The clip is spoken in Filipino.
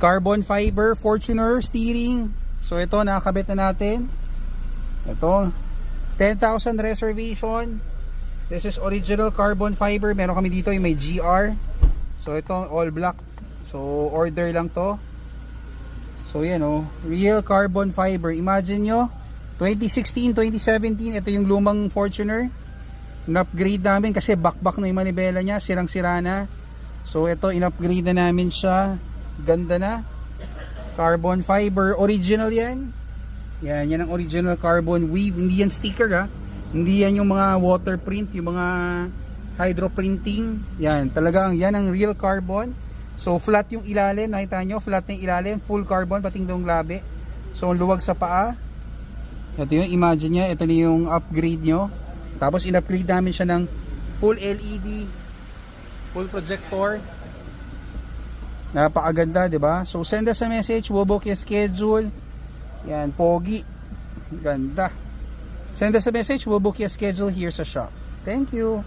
Carbon fiber Fortuner steering. So ito, nakakabit na natin. Ito, 10,000 reservation. This is original carbon fiber. Meron kami dito yung may GR. So ito, all black. So order lang to. So yan oh, real carbon fiber. Imagine nyo, 2016, 2017, ito yung lumang Fortuner. In-upgrade namin kasi back na yung manibela niya, sirang-sira na. So ito, in-upgrade na namin siya. Ganda na. Carbon fiber, original yan. Yan ang original carbon weave. Hindi yan sticker ha. Hindi yan yung mga water print, yung mga hydro printing. Yan, talagang yan ang real carbon. So flat yung ilalim, nakita nyo, flat na yung ilalim, full carbon, pating dong labi. So luwag sa paa. Ito yung imagine niya, ito na yung upgrade nyo. Tapos in-upgrade namin siya ng full LED, full projector. Napakaganda, 'di ba? So send us a message, we'll book your schedule. Yan, pogi. Ganda. Send us a message, we'll book your schedule here sa shop. Thank you.